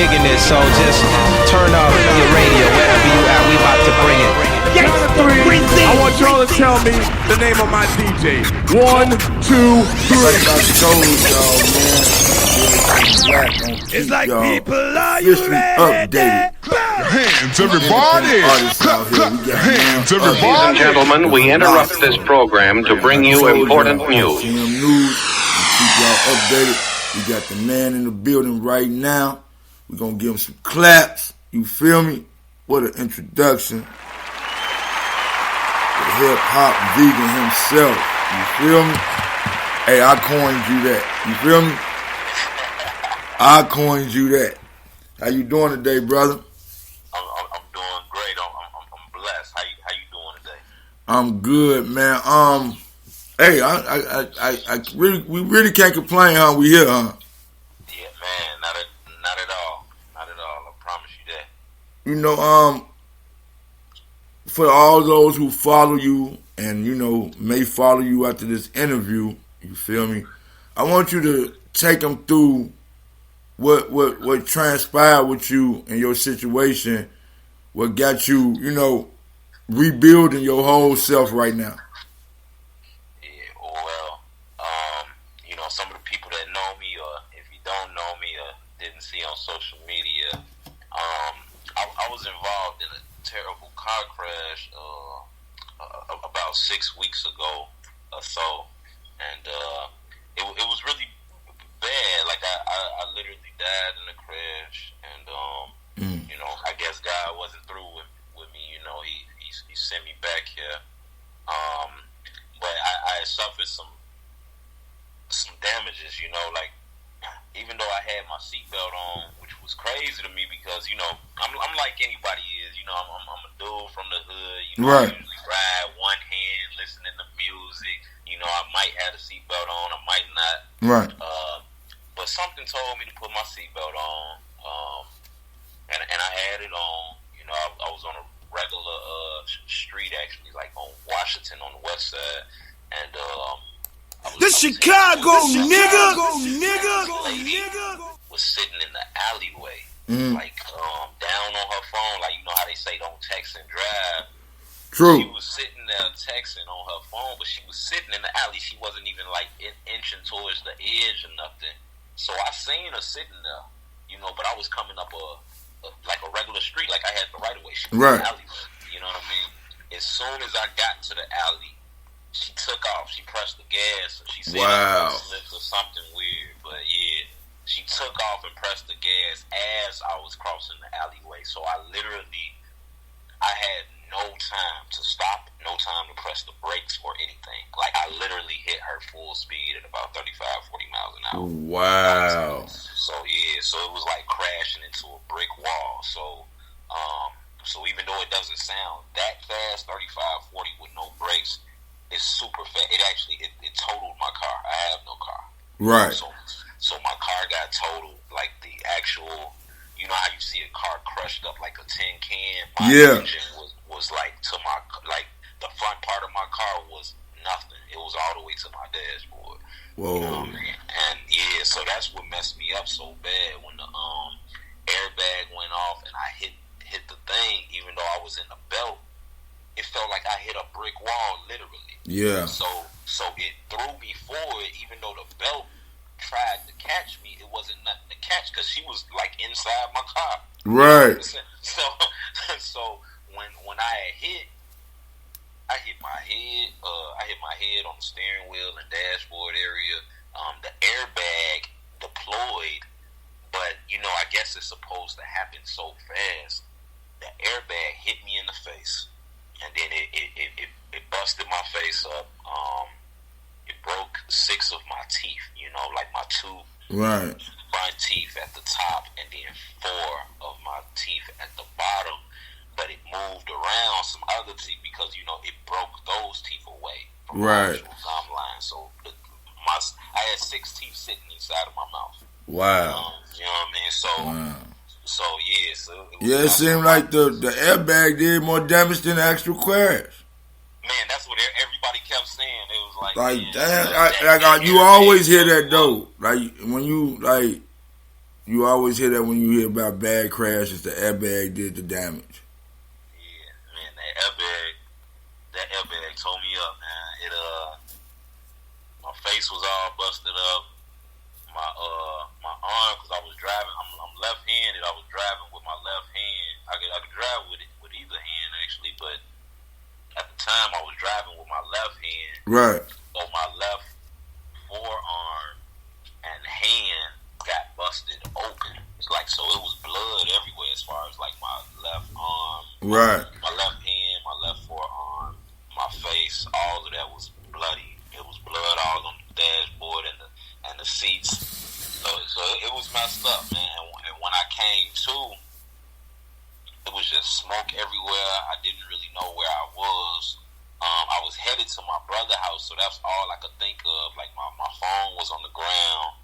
digging this, so just turn up your radio wherever you at. We about to bring it. I want y'all to tell me the name of my DJ. 1, 2, 3. It's like people are you updated. Hands, everybody! Hands, everybody! Ladies and gentlemen, we interrupt this program to bring you important news. XTMNEWS. Keep y'all updated. We got the man in the building right now. We're gonna give him some claps. You feel me? What an introduction. The hip-hop vegan himself. You feel me? Hey, I coined you that. You feel me? I coined you that. How you doing today, brother? I'm doing great. I'm blessed. How you doing today? I'm good, man. Hey, we really can't complain, huh? We here, huh? Yeah, man. Not at all. Not at all. I promise you that. You know, for all those who follow you and, you know, may follow you after this interview, you feel me? I want you to take them through what transpired with you and your situation, what got you, you know, rebuilding your whole self right now. Yeah, well, you know, some of the people that know me, or if you don't know me or didn't see on social media, I was involved in a terrible car crash about 6 weeks ago or so, and it was really bad. Like I literally died in the crash, and you know, I guess God wasn't through with me. You know, he sent me back here, but I suffered some damages. You know, like even though I had my seatbelt on, which was crazy to me because, you know, I'm like anybody is. You know, I'm a dude from the hood. You know, right. I usually ride one hand, listening to music. You know, I might have a seatbelt on, I might not. Right. But something told me to put my seatbelt on, and I had it on. You know, I was on a regular street, actually, like on Washington on the west side, and The Chicago nigga lady was sitting in the alleyway, like down on her phone, like, you know how they say don't text and drive. True. She was sitting there texting on her phone, but she was sitting in the alley. She wasn't even like inching towards the edge or nothing. So I seen her sitting there, you know, but I was coming up like a regular street, like I had the right of way. She was in the alleyway, you know what I mean? As soon as I got to the alley, she took off. She pressed the gas, and she said, wow, slipped or something weird. But yeah, she took off and pressed the gas as I was crossing the alleyway. So I had no time to stop, no time to press the brakes or anything. Like, I literally hit her full speed at about 35, 40 miles an hour. Wow. So yeah, so it was like crashing into a brick wall. So even though it doesn't sound that fast, 35, 40 with no brakes, it's super fast. It actually, it totaled my car. I have no car. Right. So my car got totaled, like the actual, you know how you see a car crushed up like a tin can? My engine was like to my, like the front part of my car was nothing. It was all the way to my dashboard. Whoa. You know what I mean? And yeah, so that's what messed me up so bad when the airbag went off and I hit the thing. Even though I was in the belt, it felt like I hit a brick wall, literally. Yeah. So it threw me forward, even though the belt tried to catch me. It wasn't nothing to catch because she was like inside my car. Right. So when I hit my head on the steering wheel and dashboard area. The airbag deployed, but you know, I guess it's supposed to happen so fast. The airbag hit me in the face, and then it busted my face up. It broke 6 of my teeth. You know, like my 2 front teeth at the top, and then 4 of my teeth at the bottom. But it moved around some other teeth because, you know, it broke those teeth away from my actual gum line. So I had 6 teeth sitting inside of my mouth. Wow. You know what I mean? So yeah. It seemed like the airbag did more damage than the actual crash. Man, that's what everybody kept saying. It was like, damn, you always hear that though. Like when you you always hear that when you hear about bad crashes, the airbag did the damage. Yeah, man, that airbag tore me up, man. It my face was all busted up. My arm, because I was driving. I'm left-handed. I was driving with my left hand. I could drive with either hand actually, but at the time I was driving with my left hand. Right. So my left forearm and hand got busted open. It's like, so it was blood everywhere as far as like my left arm, right, my left hand, my left forearm, my face. All of that was bloody. It was blood all on the dashboard and the seats. So it was messed up, man. And when I came to, it was just smoke everywhere. I didn't really know where I was. I was headed to my brother's house, so that's all I could think of. Like my phone was on the ground.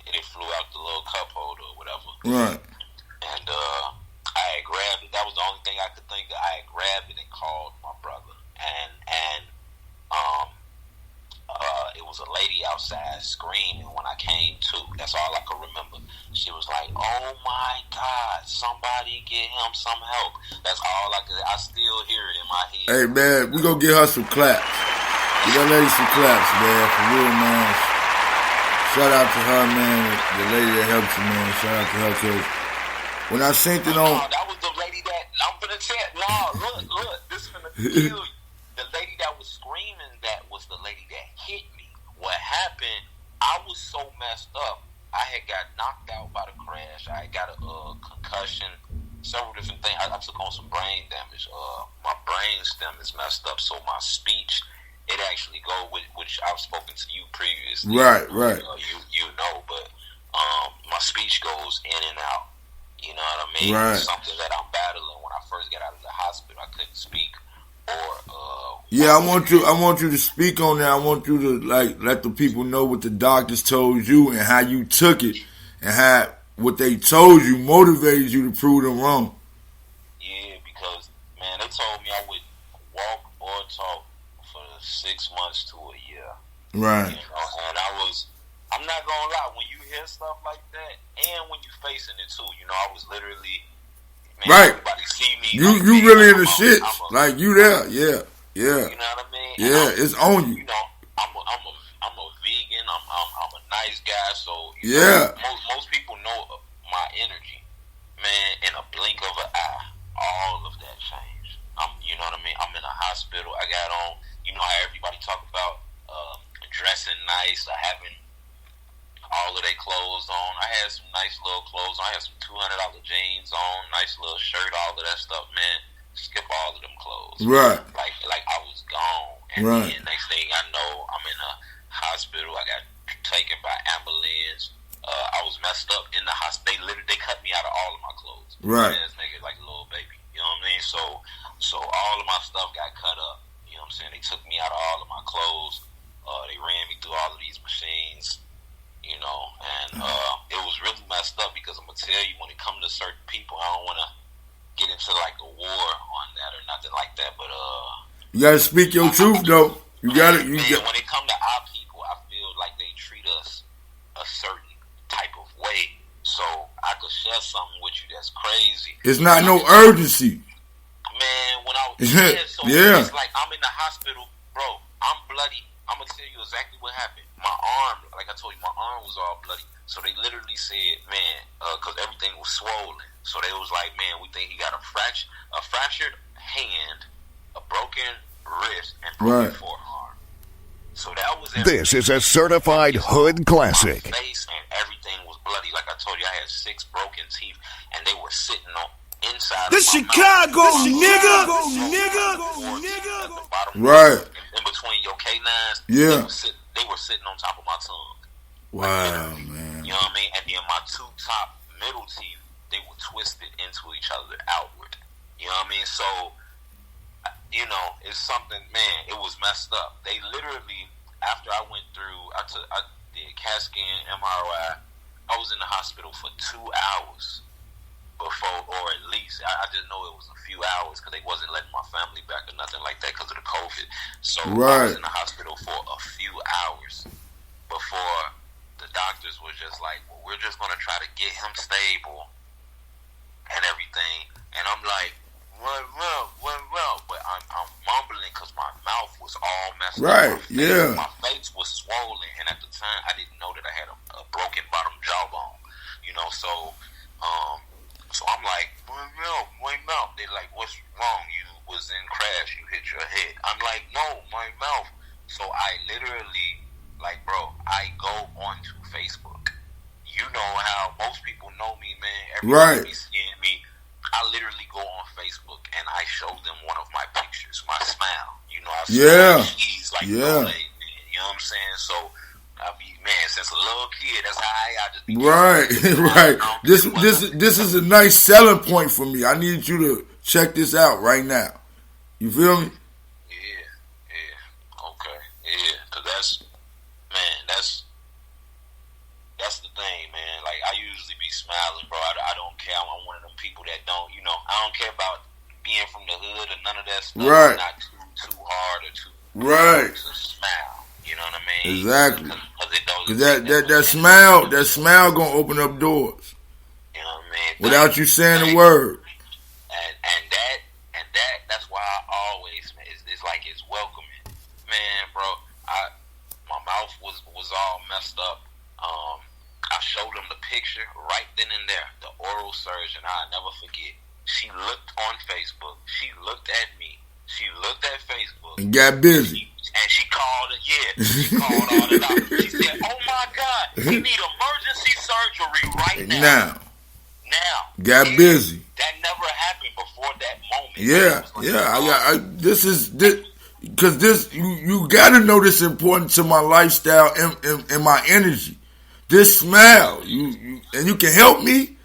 It flew out the little cup holder or whatever. Right. And I had grabbed it. That was the only thing I could think of. I had grabbed it and called my brother. And it was a lady outside screaming when I came to. That's all I could remember. She was like, "Oh my God, somebody get him some help." That's all I could. I still hear it in my head. Hey man, we gonna get her some claps. Get that lady some claps, man. For real, man. Shout out to her, man. The lady that helped you, man. Shout out to her, cause when I seen it on, that was the lady that I'm gonna tell. No, look, this is gonna kill you. The lady that was screaming, that was the lady that hit me. What happened, I was so messed up. I had got knocked out by the crash. I had got a concussion, several different things. I took on some brain damage. My brain stem is messed up, so my speech, it actually go with, which I've spoken to you previously. Right. You know, but my speech goes in and out. You know what I mean? Right. It's something that I'm battling. When I first got out of the hospital, I couldn't speak. Yeah, I want you to speak on that. I want you to let the people know what the doctors told you and how you took it and how what they told you motivated you to prove them wrong. Yeah, because man, they told me I would walk or talk for 6 months to a year. Right. You know, and I'm not gonna lie, when you hear stuff like that and when you facing it too, you know, I was literally, man, right. Everybody see me. You really in the shit. Like you there, yeah. You know what I mean? Yeah, it's on you. You know, I'm a vegan. I'm a nice guy. So yeah, most people know my energy, man. In a blink of an eye, all of that changed. You know what I mean? I'm in a hospital. I got on. You know how everybody talk about dressing nice, or having all of their clothes on. I had some nice little clothes on. I had some $200 jeans on, nice little shirt, all of that stuff, man. Skip all of them clothes. Right. Like I was gone. And then next thing I know, I'm in a hospital. I got taken by ambulance. I was messed up in the hospital. They cut me out of all of my clothes. Right. Ass nigga, like a little baby. You know what I mean? So all of my stuff got cut up. You know what I'm saying? They took me out of all of my clothes. They ran me through all of these machines. You know, and it was really messed up because I'm gonna tell you, when it comes to certain people, I don't want to get into like a war on that or nothing like that, but you gotta speak your truth though. You got it. When it comes to our people, I feel like they treat us a certain type of way. So I could share something with you that's crazy. It's not no urgency. Man, when I was yeah. It's like I'm in the hospital, bro. I'm bloody. I'm gonna tell you exactly what happened. My arm, like I told you, my arm was all bloody. So they literally said, man, because everything was swollen. So they was like, man, we think he got a fractured hand, a broken wrist, and broken forearm. So that was everything. This is a certified hood classic. My face and everything was bloody. Like I told you, I had 6 broken teeth, and they were sitting on inside. The Chicago nigga. Right. In between your canines. Yeah. They were sitting on top of my tongue. Wow, man. You know what I mean? And then my 2 top middle teeth, they were twisted into each other outward. You know what I mean? So, you know, it's something, man, it was messed up. They literally, after I went through, I did CAT scan, MRI, I was in the hospital for 2 hours before, or at least, I just know it was a few hours because they wasn't letting my family back or nothing like that because of the COVID. So I was in the hospital for a few hours before the doctors were just like, well, we're just gonna try to get him stable and everything. And I'm like, well, but I'm mumbling because my mouth was all messed up. My face was swollen, and at the time I didn't know that I had a broken bottom jawbone. So I'm like, my mouth. They're like, what's wrong? You was in crash. You hit your head. I'm like, no, my mouth. So I literally, like, bro, I go onto Facebook. You know how most people know me, man. Everybody be seeing me. I literally go on Facebook and I show them one of my pictures, my smile. You know, he's like, you know what I'm saying? So I be, man, since a little kid, that's how I just be right. This is a nice selling point for me. I need you to check this out right now. You feel me? Yeah. Okay. Yeah, because that's the thing, man. Like, I usually be smiling, bro. I don't care. I'm one of them people that don't, I don't care about being from the hood or none of that stuff. Right. Not too hard or too to smile. You know what I mean? Exactly. Cause that smile gonna open up doors. You know what I mean? Without you saying a word. And that's why I always, man, it's like it's welcoming. Man, bro, my mouth was all messed up. I showed them the picture right then and there. The oral surgeon, I'll never forget. She looked on Facebook. She looked at me. She looked at Facebook. And got busy. And she called it, She called all the doctors. She said, oh my God, we need emergency surgery right now. Now. Got busy. That never happened before that moment. Because you got to know this important to my lifestyle and my energy. This smile, and you can help me.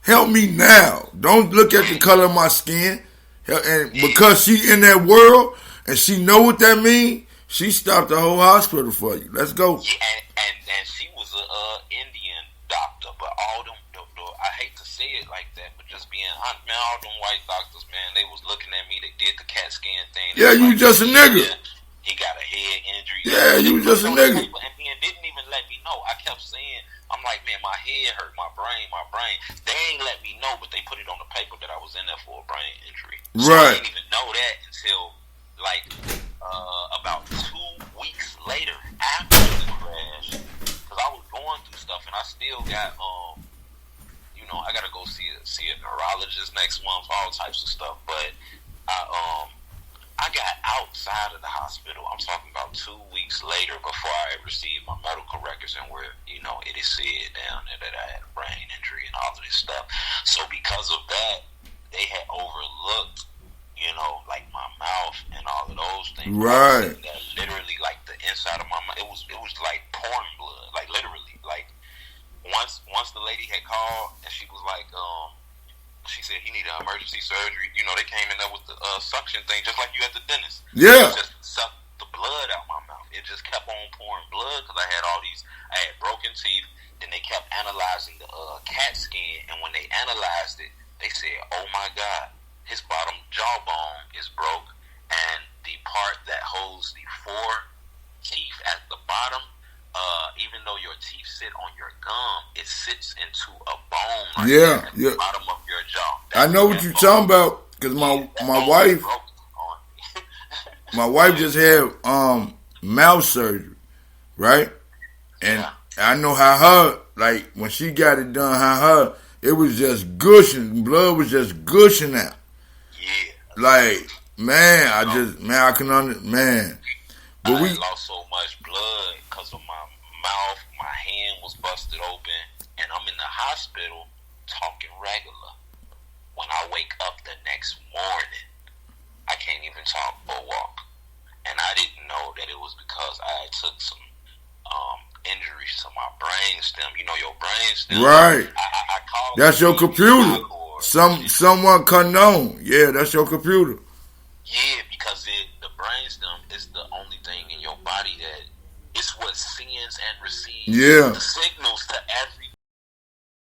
Help me now. Don't look at the color of my skin. And because she in that world and she know what that means, she stopped the whole hospital for you. Let's go. Yeah, and she was a Indian doctor, but all them, I hate to say it like that, but just being honest, man, all them white doctors, man, they was looking at me. They did the CAT scan thing. Yeah, you just a nigga. He got a head injury. Yeah, you just a nigga. And then didn't even let me know. I kept saying, I'm like, man, my head hurt, my brain. They ain't let me know, but they put it on the paper that I was in there for a brain injury. So I didn't even know that until like about 2 weeks later after the crash, because I was going through stuff and I still got I gotta go see a neurologist next month, all types of stuff. But I got outside of the hospital. I'm talking about 2 weeks later before I received my medical records and where, it is said down there that I had a brain injury and all of this stuff. So because of that, they had overlooked, like my mouth and all of those things. Right. That literally, like the inside of my mouth, it was like pouring blood, like literally. Like once the lady had called and she was like, she said he needed emergency surgery. They came in there with the suction thing, just like you at the dentist. Yeah. It just sucked the blood out my mouth. It just kept on pouring blood because I had broken teeth. Then they kept analyzing the CAT scan, and when they analyzed it, they said, "Oh my God, his bottom jawbone is broke, and the part that holds the 4 teeth at the bottom, even though your teeth sit on your gum, it sits into a bone at the bottom of your jaw." I know what you're talking about because my wife just had mouth surgery, right? And I know how her, like when she got it done, it was just gushing, blood was just gushing out. Yeah. Like, man, I can understand. But I lost so much blood because of my mouth. My hand was busted open, and I'm in the hospital talking regular. When I wake up the next morning, I can't even talk or walk. And I didn't know that it was because I took some injuries to my brain stem. Your brain stem. Right. I called that's your computer. Someone unknown. Yeah, that's your computer. Yeah, because the brain stem is the only thing in your body that it's what sends and receives the signals to every